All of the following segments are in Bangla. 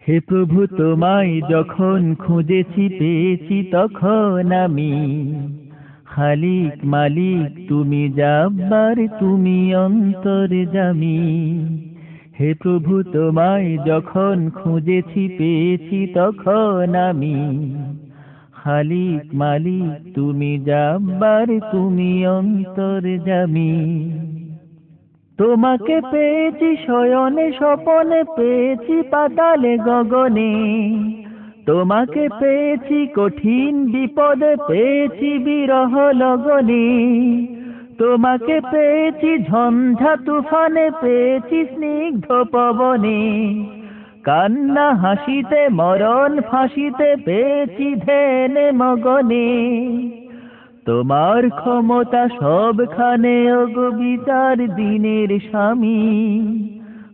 হে প্রভু, তোমায় যখন খুঁজেছি পেয়েছি তখন আমি। খালিক মালিক তুমি জাব্বার, তুমি অন্তর্যামী। হে প্রভু, তোমায় যখন খুঁজেছি পেয়েছি তখন আমি। খালিক মালিক তুমি জাব্বার, তুমি অন্তর্যামী। তোমাকে পেয়েছি শয়নে স্বপনে, পেয়েছি পাতালে গগনে। তোমাকে পেয়েছি কঠিন বিপদে, পেয়েছি বিরহ লগনে। তোমাকে পেয়েছি ঝঞ্ঝা তুফানে, পেয়েছি স্নিগ্ধ পবনে। কান্না হাসিতে মরণ ফাঁসিতে, পেয়েছি ধ্যানে মগনে। তোমার ক্ষমতা সবখানে, ওগো বিচার দিনের স্বামী।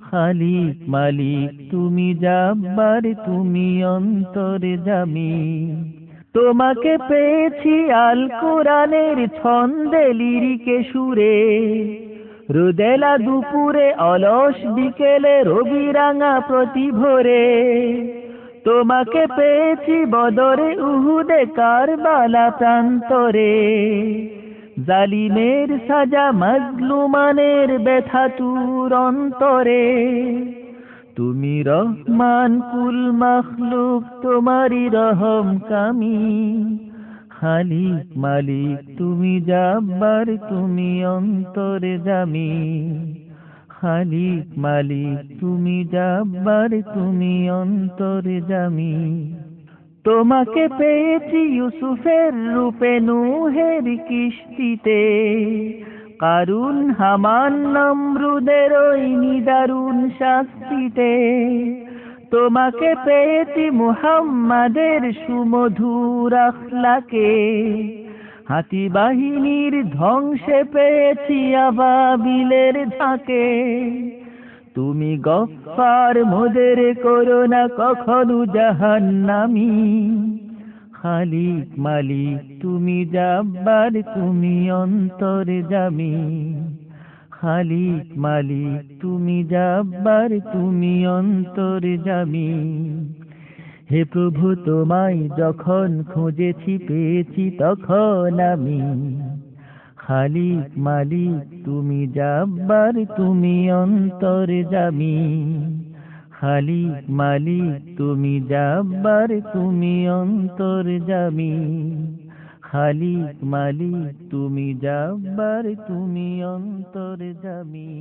খালিক মালিক তুমি জাব্বার, তুমি অন্তর্যামী। তোমাকে পেয়েছি আল কোরআনের ছন্দে লিরিকে সুরে, রোদেলা দুপুরে অলস বিকেলে, রবিরাঙা প্রতিভোরে। তোমাকে পেয়েছি বদরে উহুদে কারবালা প্রান্তরে, জালিমের সাজা মাজলুমানের ব্যথা তুর অন্তরে। তুমি রহমান কুল মখলুক তোমারি রহম কামি। খালিক মালিক তুমি জাব্বার, তুমি অন্তর্যামী। খালিক মালিক তুমি জাব্বার, তুমি অন্তর্যামী। তোমাকে পেয়েছি ইউসুফের রূপে নূহের কিস্তিতে, কারুন হামান নমরুদের ওই নিদারুন শাস্তিতে। তোমাকে পেয়েছি মুহাম্মাদের সুমধুর আখলাকে, হাতি বাহিনীর ধ্বংসে পেয়েছি আবাবিলের ঝাঁকে। তুমি গফফার মোদের করো না কখনো জাহান্নামী। খালিক মালিক তুমি জাব্বার, তুমি অন্তর্যামী। খালিক মালিক তুমি জাব্বার, তুমি অন্তর্যামী। হে প্রভু, তোমায় যখন খুঁজেছি পেয়েছি তখন আমি। খালিক মালিক তুমি জাব্বার, তুমি অন্তর্যামী। খালিক মালিক তুমি জাব্বার, তুমি অন্তর্যামী। খালিক মালিক তুমি জাব্বার, তুমি অন্তর্যামী।